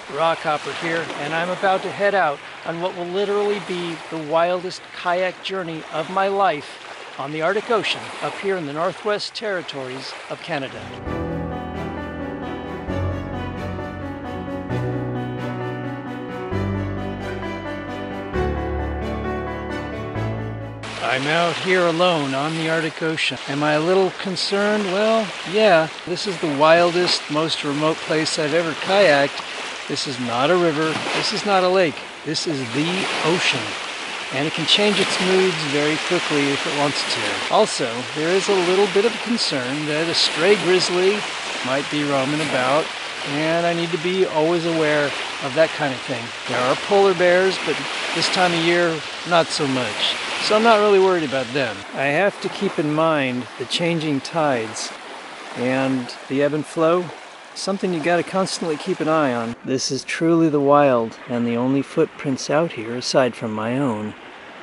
Rockhopper here, and I'm about to head out on what will literally be the wildest kayak journey of my life on the Arctic Ocean up here in the Northwest Territories of Canada. I'm out here alone on the Arctic Ocean. Am I a little concerned? Well, yeah. This is the wildest, most remote place I've ever kayaked. This is not a river. This is not a lake. This is the ocean. And it can change its moods very quickly if it wants to. Also, there is a little bit of a concern that a stray grizzly might be roaming about, and I need to be always aware of that kind of thing. There are polar bears, but this time of year, not so much. So I'm not really worried about them. I have to keep in mind the changing tides and the ebb and flow. Something you gotta constantly keep an eye on. This is truly the wild, and the only footprints out here, aside from my own,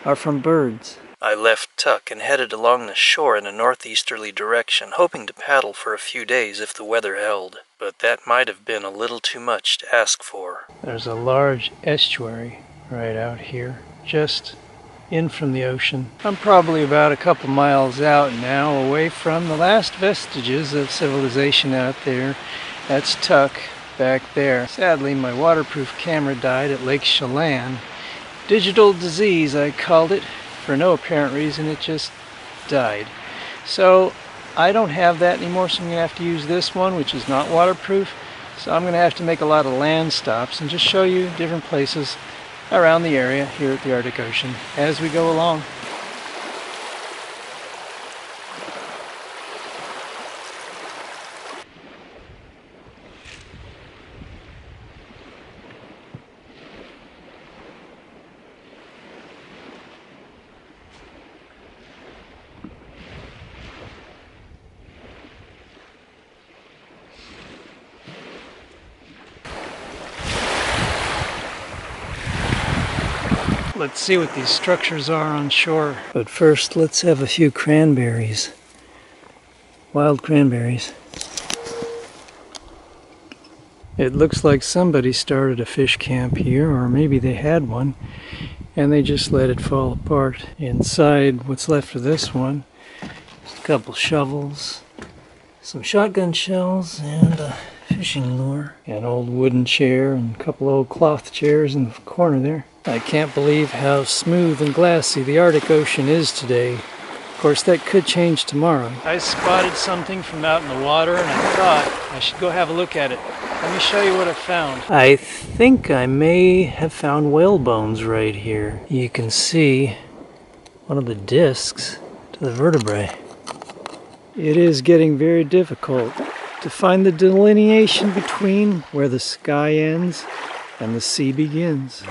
are from birds. I left Tuck and headed along the shore in a northeasterly direction, hoping to paddle for a few days if the weather held. But that might have been a little too much to ask for. There's a large estuary right out here, just in from the ocean. I'm probably about a couple miles out now, away from the last vestiges of civilization out there. That's Tuck back there. Sadly, my waterproof camera died at Lake Chelan. Digital disease, I called it. For no apparent reason, it just died. So I don't have that anymore, so I'm going to have to use this one, which is not waterproof. So I'm going to have to make a lot of land stops and just show you different places around the area here at the Arctic Ocean as we go along. Let's see what these structures are on shore. But first, let's have a few cranberries. Wild cranberries. It looks like somebody started a fish camp here, or maybe they had one, and they just let it fall apart. Inside what's left of this one, just a couple shovels, some shotgun shells, and a fishing lure. An old wooden chair and a couple old cloth chairs in the corner there. I can't believe how smooth and glassy the Arctic Ocean is today. Of course, that could change tomorrow. I spotted something from out in the water, and I thought I should go have a look at it. Let me show you what I found. I think I may have found whale bones right here. You can see one of the discs to the vertebrae. It is getting very difficult to find the delineation between where the sky ends and the sea begins.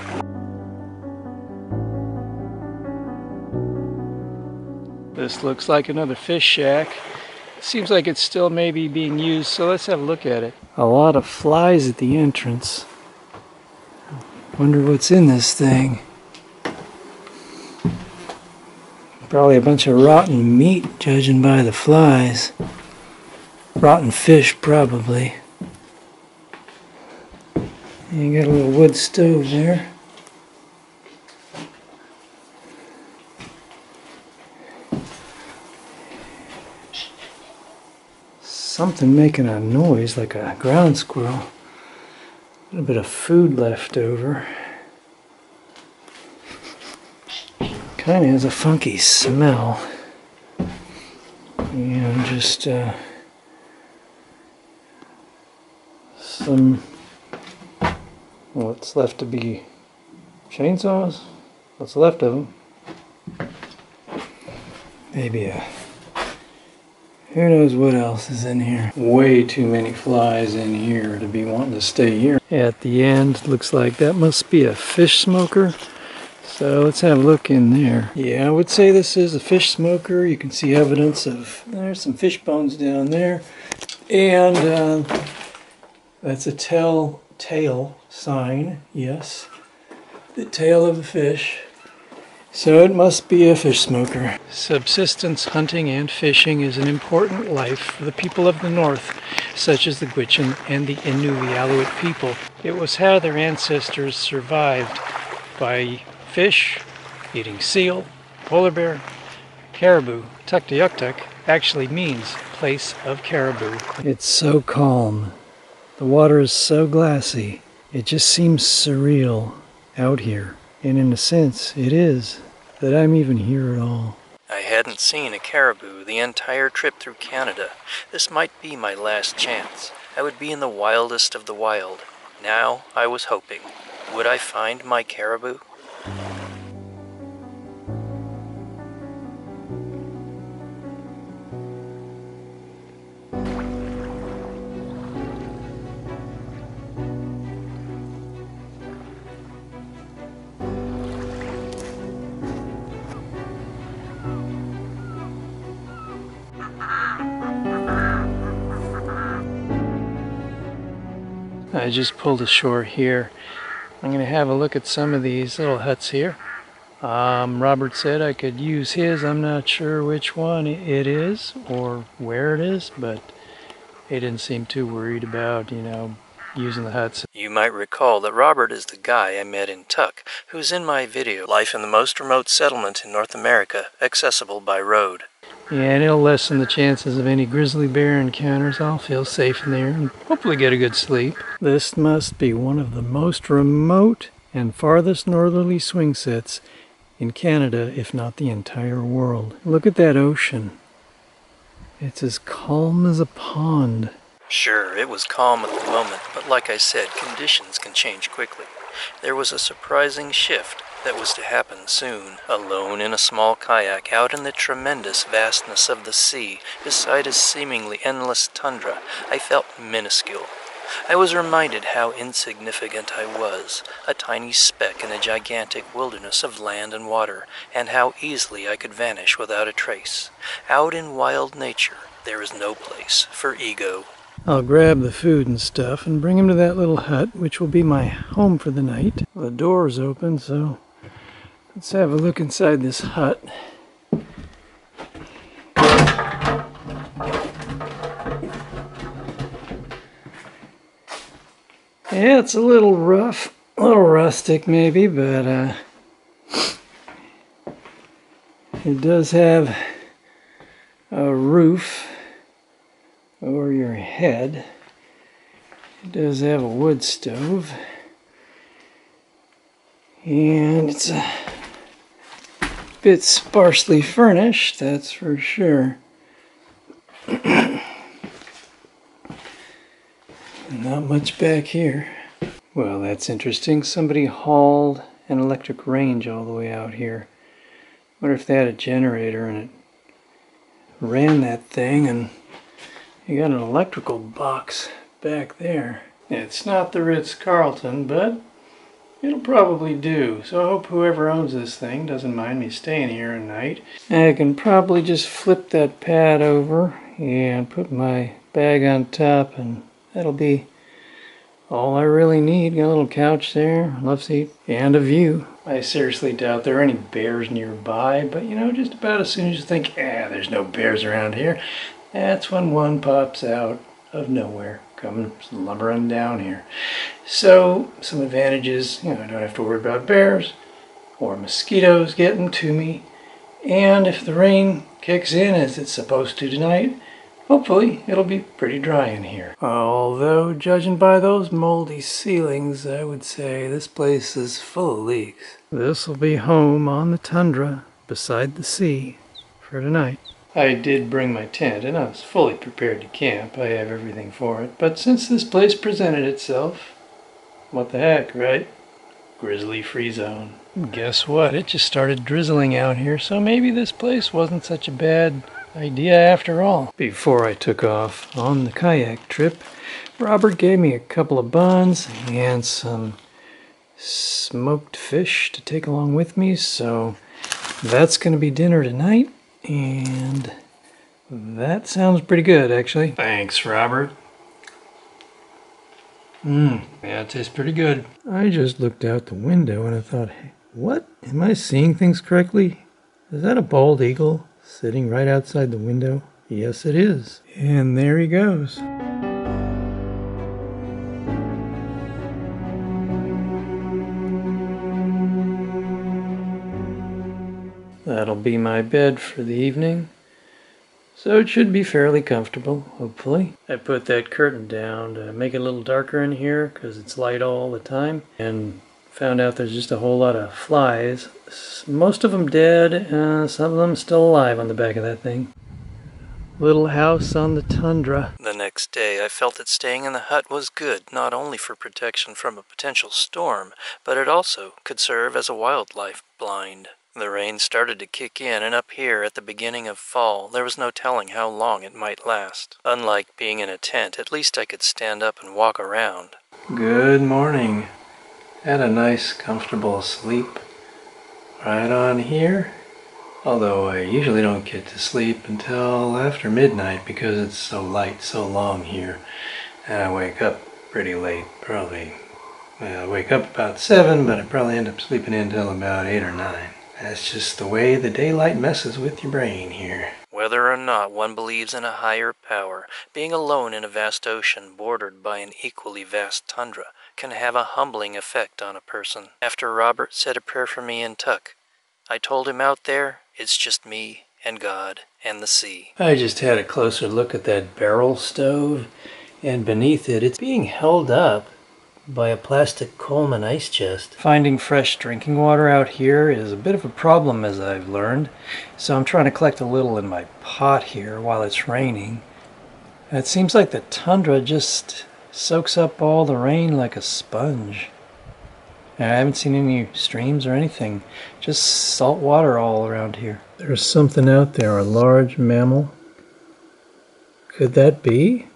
This looks like another fish shack. Seems like it's still maybe being used, so let's have a look at it. A lot of flies at the entrance. Wonder what's in this thing. Probably a bunch of rotten meat, judging by the flies. Rotten fish, probably. You got a little wood stove there. Something making a noise like a ground squirrel. A little bit of food left over. Kind of has a funky smell. And just some what's left to be chainsaws. What's left of them. Maybe a who knows what else is in here. Way too many flies in here to be wanting to stay here. At the end, looks like that must be a fish smoker. So let's have a look in there. Yeah, I would say this is a fish smoker. You can see evidence of, there's some fish bones down there. And that's a telltale sign, yes. The tail of a fish. So it must be a fish smoker. Subsistence hunting and fishing is an important life for the people of the north, such as the Gwich'in and the Inuvialuit people. It was how their ancestors survived, by fish, eating seal, polar bear, caribou. Tuktoyaktuk actually means place of caribou. It's so calm. The water is so glassy. It just seems surreal out here. And in a sense, it is, that I'm even here at all. I hadn't seen a caribou the entire trip through Canada. This might be my last chance. I would be in the wildest of the wild. Now I was hoping. Would I find my caribou? I just pulled ashore here. I'm going to have a look at some of these little huts here. Robert said I could use his. I'm not sure which one it is or where it is, but he didn't seem too worried about, using the huts. You might recall that Robert is the guy I met in Tuk, who's in my video, Life in the Most Remote Settlement in North America, Accessible by Road. Yeah, and it'll lessen the chances of any grizzly bear encounters. I'll feel safe in there and hopefully get a good sleep. This must be one of the most remote and farthest northerly swing sets in Canada, if not the entire world. Look at that ocean. It's as calm as a pond. Sure, it was calm at the moment, but like I said, conditions can change quickly. There was a surprising shift that was to happen soon. Alone in a small kayak out in the tremendous vastness of the sea, beside a seemingly endless tundra, I felt minuscule. I was reminded how insignificant I was, a tiny speck in a gigantic wilderness of land and water, and how easily I could vanish without a trace. Out in wild nature, there is no place for ego. I'll grab the food and stuff and bring him to that little hut, which will be my home for the night. The door's open, so let's have a look inside this hut. Yeah, it's a little rough, a little rustic maybe, but it does have a roof over your head. It does have a wood stove, and it's a bit sparsely furnished, that's for sure. Not much back here. Well, that's interesting. Somebody hauled an electric range all the way out here. Wonder if they had a generator and it ran that thing, and you got an electrical box back there. It's not the Ritz-Carlton, but it'll probably do. So I hope whoever owns this thing doesn't mind me staying here at night. I can probably just flip that pad over and put my bag on top, and that'll be all I really need. Got a little couch there, love seat, and a view. I seriously doubt there are any bears nearby, but just about as soon as you think, there's no bears around here, that's when one pops out of nowhere, coming lumbering down here. So, some advantages, I don't have to worry about bears or mosquitoes getting to me. And if the rain kicks in as it's supposed to tonight, hopefully it'll be pretty dry in here. Although, judging by those moldy ceilings, I would say this place is full of leaks. This will be home on the tundra beside the sea for tonight. I did bring my tent, and I was fully prepared to camp. I have everything for it. But since this place presented itself, what the heck, right? Grizzly-free zone. Guess what? It just started drizzling out here, so maybe this place wasn't such a bad idea after all. Before I took off on the kayak trip, Robert gave me a couple of buns and some smoked fish to take along with me, so that's going to be dinner tonight. And that sounds pretty good, actually. Thanks, Robert. Yeah, it tastes pretty good. I just looked out the window and I thought, What? Am I seeing things correctly? Is that a bald eagle sitting right outside the window? Yes, it is. And there he goes. That'll be my bed for the evening. So it should be fairly comfortable, hopefully. I put that curtain down to make it a little darker in here because it's light all the time. And found out there's just a whole lot of flies. Most of them dead, some of them still alive on the back of that thing. Little house on the tundra. The next day I felt that staying in the hut was good, not only for protection from a potential storm, but it also could serve as a wildlife blind. The rain started to kick in, and up here at the beginning of fall, there was no telling how long it might last. Unlike being in a tent, at least I could stand up and walk around. Good morning. Had a nice, comfortable sleep right on here. Although I usually don't get to sleep until after midnight because it's so light, so long here. And I wake up pretty late, probably. Well, I wake up about 7, but I probably end up sleeping in until about 8 or 9. That's just the way the daylight messes with your brain here. Whether or not one believes in a higher power, being alone in a vast ocean bordered by an equally vast tundra can have a humbling effect on a person. After Robert said a prayer for me in Tuck, I told him out there, it's just me and God and the sea. I just had a closer look at that barrel stove, and beneath it, it's being held up by a plastic Coleman ice chest. Finding fresh drinking water out here is a bit of a problem, as I've learned, so I'm trying to collect a little in my pot here while it's raining. It seems like the tundra just soaks up all the rain like a sponge. And I haven't seen any streams or anything, just salt water all around here. There's something out there, a large mammal. Could that be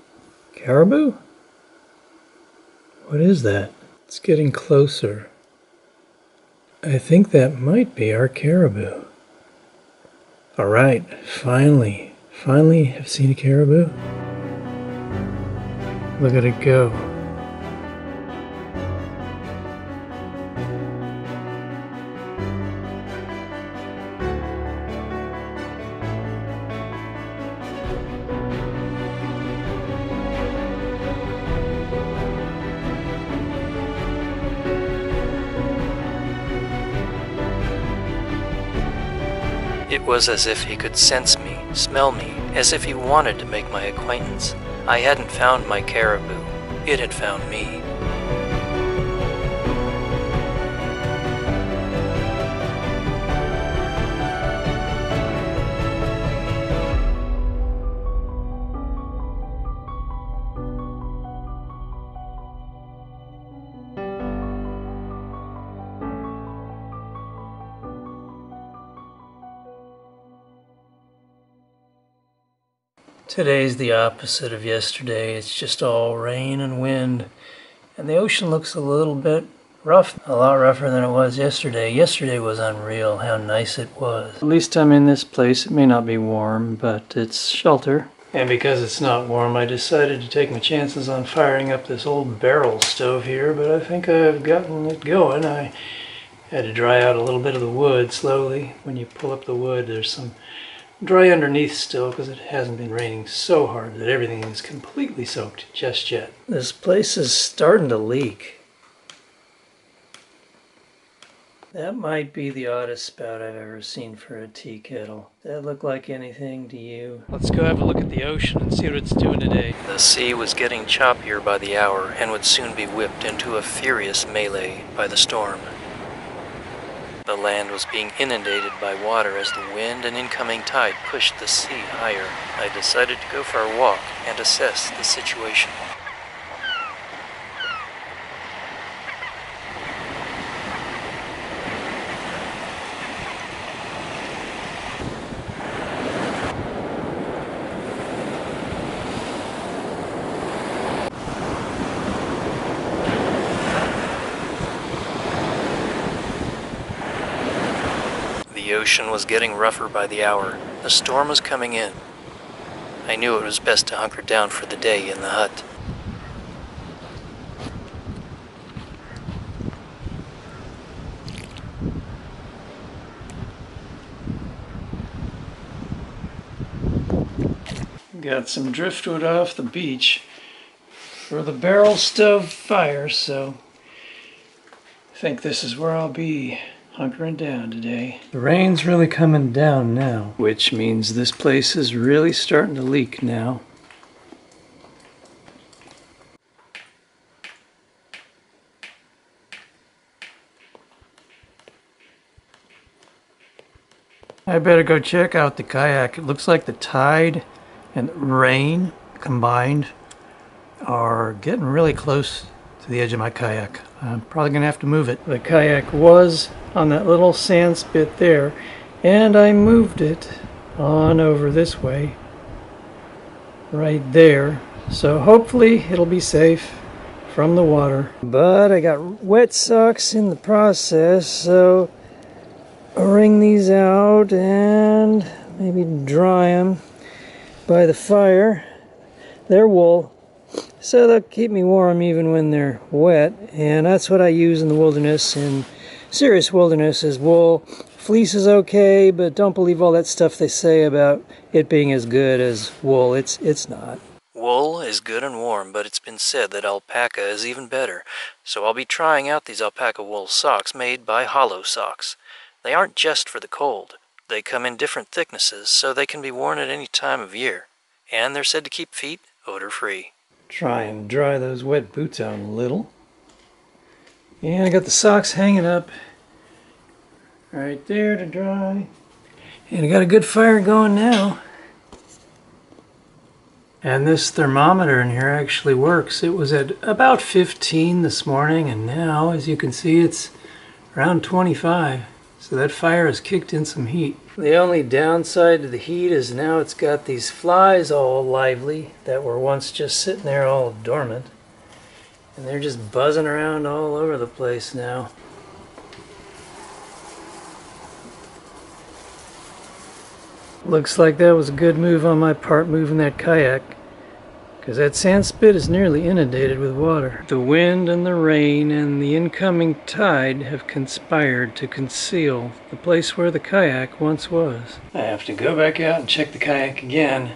caribou? What is that? It's getting closer. I think that might be our caribou. All right, finally have seen a caribou. Look at it go. It was as if he could sense me, smell me, as if he wanted to make my acquaintance. I hadn't found my caribou. It had found me. Today's the opposite of yesterday. It's just all rain and wind. And the ocean looks a little bit rough, a lot rougher than it was yesterday. Yesterday was unreal, how nice it was. At least I'm in this place. It may not be warm, but it's shelter. And because it's not warm, I decided to take my chances on firing up this old barrel stove here, but I think I've gotten it going. I had to dry out a little bit of the wood slowly. When you pull up the wood, there's some dry underneath still because it hasn't been raining so hard that everything is completely soaked just yet. This place is starting to leak. That might be the oddest spout I've ever seen for a tea kettle. Does that look like anything to you? Let's go have a look at the ocean and see what it's doing today. The sea was getting choppier by the hour and would soon be whipped into a furious melee by the storm. The land was being inundated by water as the wind and incoming tide pushed the sea higher. I decided to go for a walk and assess the situation. The ocean was getting rougher by the hour. The storm was coming in. I knew it was best to hunker down for the day in the hut. got some driftwood off the beach for the barrel stove fire, so I think this is where I'll be hunkering down today. The rain's really coming down now, which means this place is really starting to leak now. I better go check out the kayak. It looks like the tide and the rain combined are getting really close to the edge of my kayak. I'm probably gonna have to move it. The kayak was on that little sand spit there, and I moved it on over this way, right there. So hopefully it'll be safe from the water. But I got wet socks in the process, so I'll wring these out and maybe dry them by the fire. They're wool, so they'll keep me warm even when they're wet, and that's what I use in the wilderness. In serious wilderness is wool. Fleece is okay, but don't believe all that stuff they say about it being as good as wool. It's not. Wool is good and warm, but it's been said that alpaca is even better, so I'll be trying out these alpaca wool socks made by Hollow Socks. They aren't just for the cold. They come in different thicknesses, so they can be worn at any time of year. And they're said to keep feet odor-free. Try and dry those wet boots out a little. And I got the socks hanging up right there to dry. And I got a good fire going now. And this thermometer in here actually works. It was at about 15 this morning, and now, as you can see, it's around 25. So that fire has kicked in some heat. The only downside to the heat is now it's got these flies all lively that were once just sitting there all dormant. And they're just buzzing around all over the place now. Looks like that was a good move on my part, moving that kayak, because that sand spit is nearly inundated with water. The wind and the rain and the incoming tide have conspired to conceal the place where the kayak once was. I have to go back out and check the kayak again.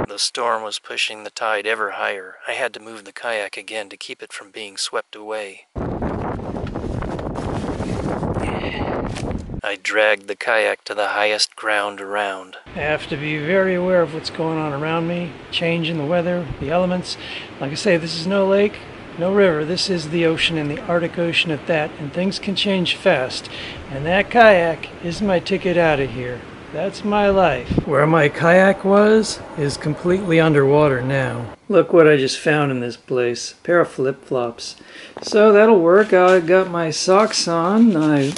The storm was pushing the tide ever higher. I had to move the kayak again to keep it from being swept away. I dragged the kayak to the highest ground around. I have to be very aware of what's going on around me, change in the weather, the elements. Like I say, this is no lake, no river. This is the ocean, and the Arctic Ocean at that, and things can change fast. And that kayak is my ticket out of here. That's my life. Where my kayak was is completely underwater now. Look what I just found in this place. A pair of flip-flops. So that'll work. I got my socks on.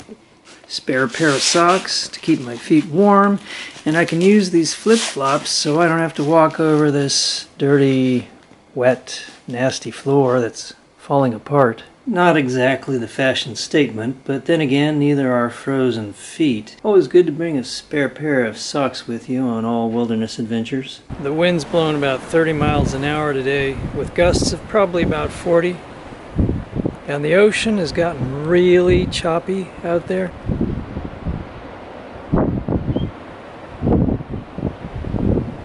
Spare pair of socks to keep my feet warm, and I can use these flip-flops so I don't have to walk over this dirty, wet, nasty floor that's falling apart. Not exactly the fashion statement, but then again, neither are frozen feet. Always good to bring a spare pair of socks with you on all wilderness adventures. The wind's blowing about 30 miles an hour today, with gusts of probably about 40. And the ocean has gotten really choppy out there.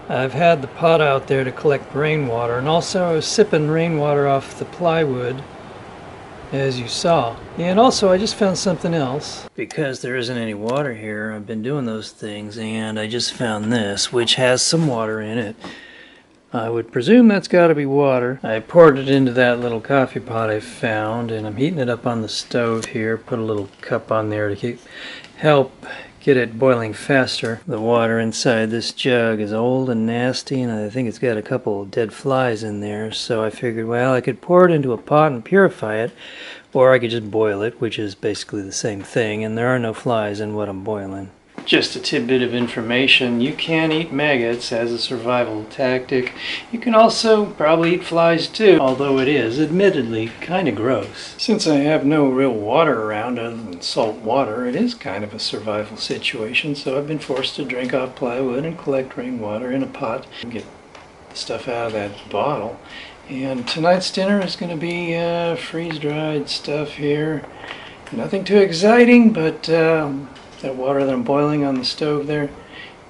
I've had the pot out there to collect rainwater, and also I was sipping rainwater off the plywood, as you saw. And also I just found something else. Because there isn't any water here, I've been doing those things, and I just found this, which has some water in it. I would presume that's got to be water. I poured it into that little coffee pot I found, and I'm heating it up on the stove here. Put a little cup on there to help get it boiling faster. The water inside this jug is old and nasty, and I think it's got a couple of dead flies in there, so I figured, well, I could pour it into a pot and purify it, or I could just boil it, which is basically the same thing, and there are no flies in what I'm boiling. Just a tidbit of information, you can eat maggots as a survival tactic. You can also probably eat flies too, although it is, admittedly, kind of gross. Since I have no real water around other than salt water, it is kind of a survival situation, so I've been forced to drink off plywood and collect rainwater in a pot and get the stuff out of that bottle. And tonight's dinner is going to be freeze-dried stuff here. Nothing too exciting, but That water that I'm boiling on the stove there,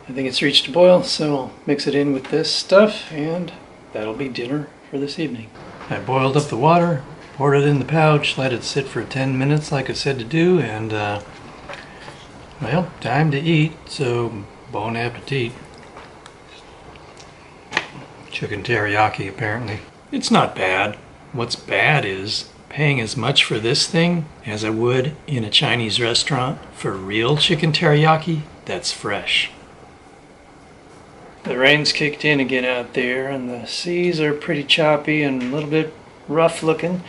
I think it's reached a boil, so I'll mix it in with this stuff and that'll be dinner for this evening. I boiled up the water, poured it in the pouch, let it sit for 10 minutes like I said to do, and well, time to eat, so bon appetit. Chicken teriyaki, apparently. It's not bad. What's bad is paying as much for this thing as I would in a Chinese restaurant for real chicken teriyaki that's fresh. The rain's kicked in again out there, and the seas are pretty choppy and a little bit rough looking.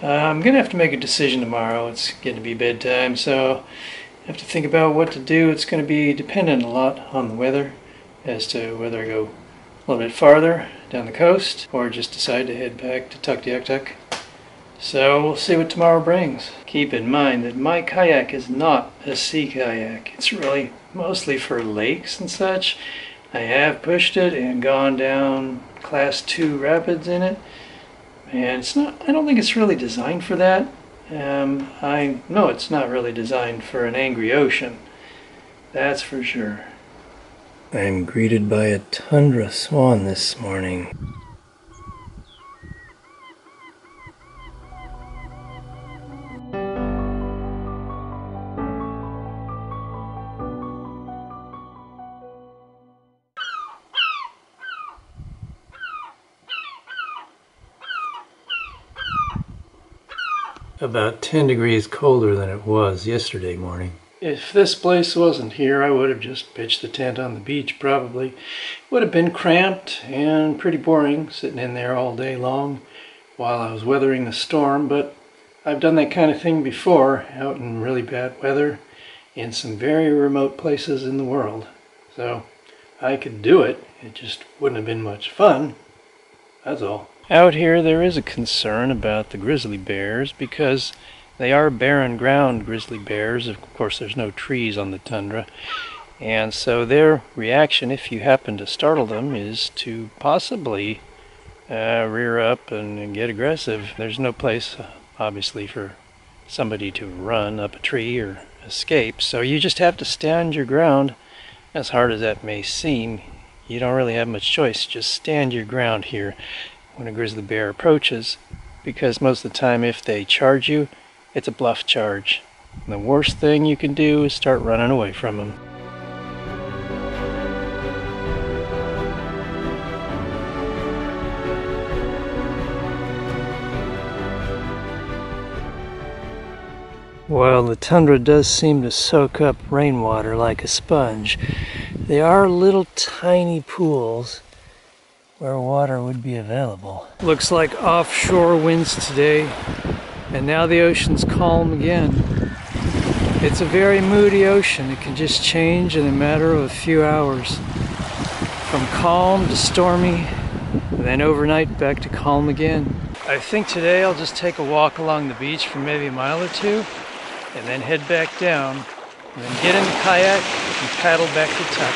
I'm gonna have to make a decision tomorrow. It's getting to be bedtime, so I have to think about what to do. It's gonna be dependent a lot on the weather as to whether I go a little bit farther down the coast or just decide to head back to Tuktoyaktuk. So we'll see what tomorrow brings. Keep in mind that my kayak is not a sea kayak. It's really mostly for lakes and such. I have pushed it and gone down class 2 rapids in it, and it's not, I don't think it's really designed for that. I know it's not really designed for an angry ocean, that's for sure. I'm greeted by a tundra swan this morning. About 10 degrees colder than it was yesterday morning. If this place wasn't here, I would have just pitched the tent on the beach probably. It would have been cramped and pretty boring sitting in there all day long while I was weathering the storm, but I've done that kind of thing before out in really bad weather in some very remote places in the world. So I could do it, it just wouldn't have been much fun, that's all. Out here there is a concern about the grizzly bears because they are barren ground grizzly bears. Of course there's no trees on the tundra, and so their reaction if you happen to startle them is to possibly rear up and get aggressive. There's no place obviously for somebody to run up a tree or escape, so you just have to stand your ground. As hard as that may seem, you don't really have much choice. Just stand your ground here when a grizzly bear approaches, because most of the time if they charge you, it's a bluff charge. And the worst thing you can do is start running away from them. While the tundra does seem to soak up rainwater like a sponge, there are little tiny pools where water would be available. Looks like offshore winds today, and now the ocean's calm again. It's a very moody ocean. It can just change in a matter of a few hours. From calm to stormy, and then overnight back to calm again. I think today I'll just take a walk along the beach for maybe a mile or two, and then head back down, and then get in the kayak and paddle back to Tuk.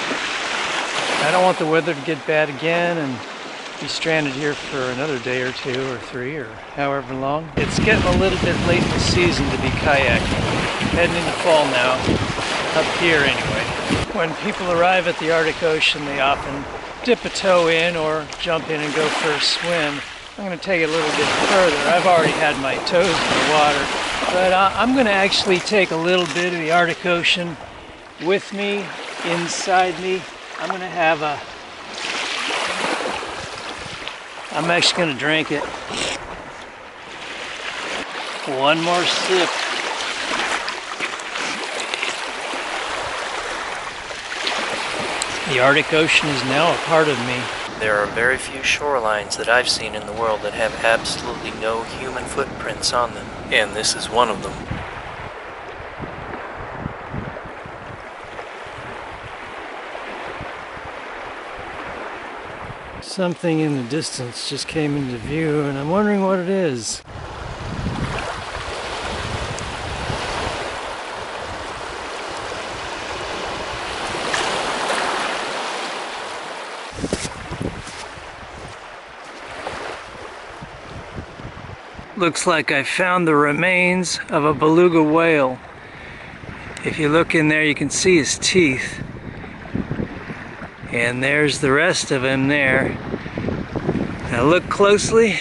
I don't want the weather to get bad again and be stranded here for another day or 2 or 3 or however long. It's getting a little bit late in the season to be kayaking. Heading into fall now, up here anyway. When people arrive at the Arctic Ocean, they often dip a toe in or jump in and go for a swim. I'm going to take it a little bit further. I've already had my toes in the water, but I'm going to actually take a little bit of the Arctic Ocean with me, inside me. I'm actually going to drink it. One more sip. The Arctic Ocean is now a part of me. There are very few shorelines that I've seen in the world that have absolutely no human footprints on them, and this is one of them. Something in the distance just came into view, and I'm wondering what it is. Looks like I found the remains of a beluga whale. If you look in there, you can see his teeth. And there's the rest of him there. Now look closely.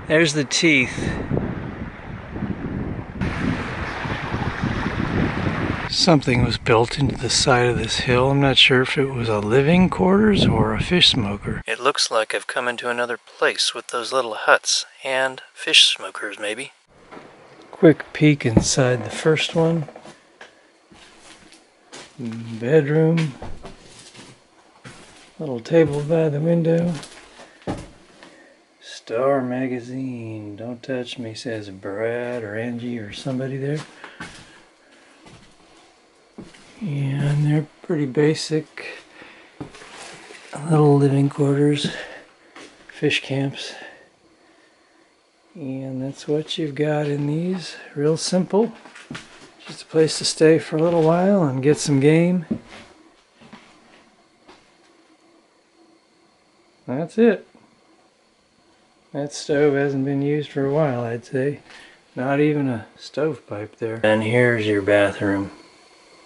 There's the teeth. Something was built into the side of this hill. I'm not sure if it was a living quarters or a fish smoker. It looks like I've come into another place with those little huts and fish smokers maybe. Quick peek inside the first one. Bedroom. Little table by the window. Star magazine. Don't touch me, says Brad or Angie or somebody there. And they're pretty basic. Little living quarters. Fish camps. And that's what you've got in these. Real simple. Just a place to stay for a little while and get some game. That's it. That stove hasn't been used for a while, I'd say. Not even a stovepipe there. And here's your bathroom.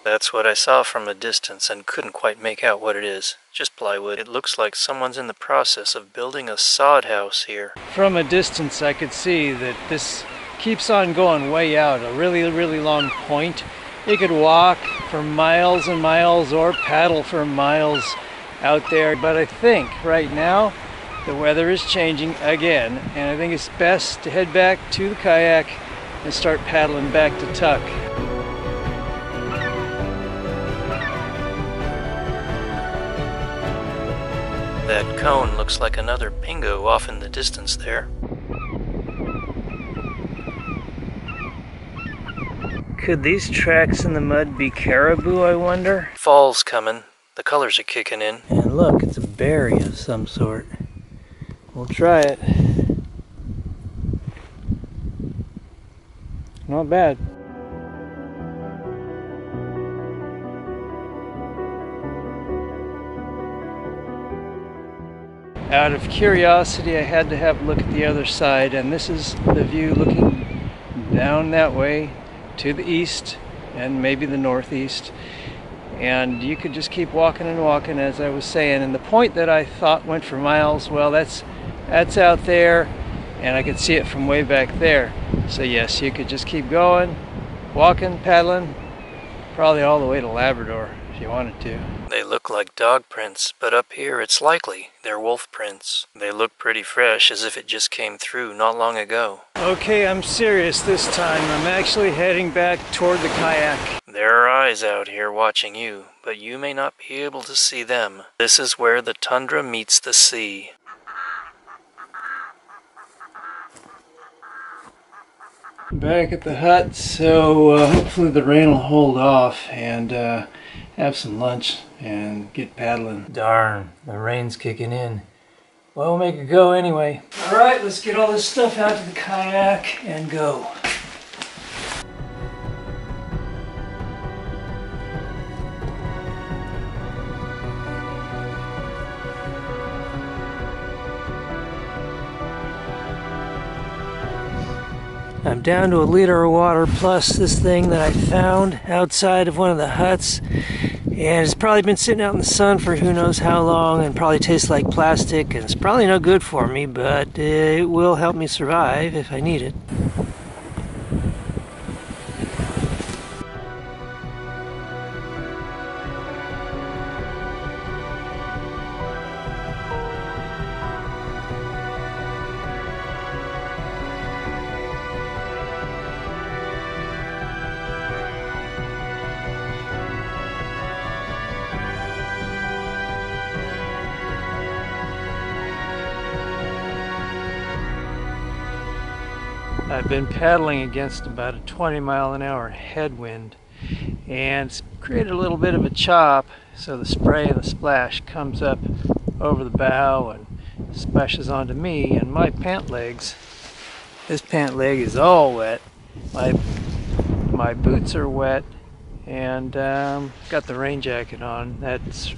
That's what I saw from a distance and couldn't quite make out what it is. Just plywood. It looks like someone's in the process of building a sod house here. From a distance I could see that this keeps on going way out, a really, really long point. You could walk for miles and miles or paddle for miles out there. But I think right now the weather is changing again, and I think it's best to head back to the kayak and start paddling back to Tuck. That cone looks like another pingo off in the distance there. Could these tracks in the mud be caribou, I wonder? Fall's coming. The colors are kicking in. And look, it's a berry of some sort. We'll try it. Not bad. Out of curiosity, I had to have a look at the other side, and this is the view looking down that way to the east and maybe the northeast. And you could just keep walking and walking, as I was saying. And the point that I thought went for miles, well, that's out there, and I could see it from way back there. So yes, you could just keep going, walking, paddling, probably all the way to Labrador if you wanted to. They look like dog prints, but up here it's likely they're wolf prints. They look pretty fresh, as if it just came through not long ago. Okay, I'm serious this time. I'm actually heading back toward the kayak. There are eyes out here watching you, but you may not be able to see them. This is where the tundra meets the sea. Back at the hut, so hopefully the rain will hold off and have some lunch and get paddling. Darn, the rain's kicking in. Well, we'll make it go anyway. Alright, let's get all this stuff out to the kayak and go. I'm down to a liter of water plus this thing that I found outside of one of the huts, and it's probably been sitting out in the sun for who knows how long and probably tastes like plastic, and it's probably no good for me, but it will help me survive if I need it. I've been paddling against about a 20-mile-an-hour headwind, and it's created a little bit of a chop, so the spray and the splash comes up over the bow and splashes onto me and my pant legs. This pant leg is all wet. My boots are wet, and got the rain jacket on. That's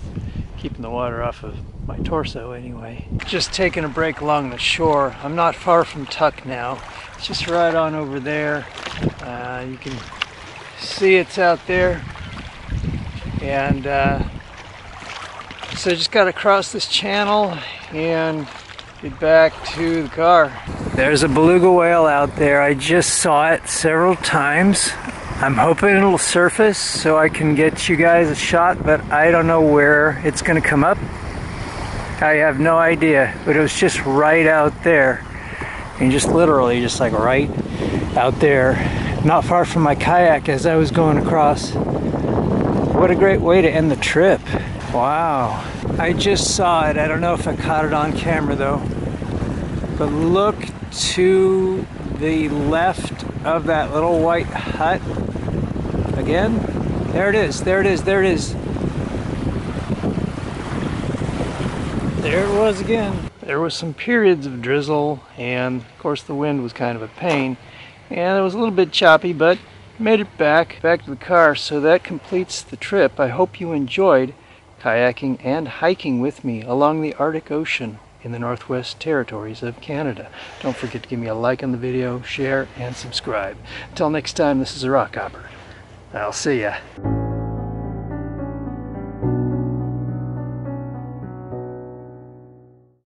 keeping the water off of my torso anyway. Just taking a break along the shore. I'm not far from Tuck now. It's just right on over there. You can see it's out there. And so I just got to cross this channel and get back to the car. There's a beluga whale out there. I just saw it several times. I'm hoping it'll surface so I can get you guys a shot, but I don't know where it's going to come up. I have no idea, but it was just right out there. And just literally just like right out there, not far from my kayak as I was going across. What a great way to end the trip. Wow. I just saw it. I don't know if I caught it on camera though. But look to the left of that little white hut. Again. There it is. There it is. There it is. There it was again. There was some periods of drizzle, and of course the wind was kind of a pain. And it was a little bit choppy, but made it back to the car. So that completes the trip. I hope you enjoyed kayaking and hiking with me along the Arctic Ocean in the Northwest Territories of Canada. Don't forget to give me a like on the video, share, and subscribe. Until next time, this is a Rockhopper. I'll see ya.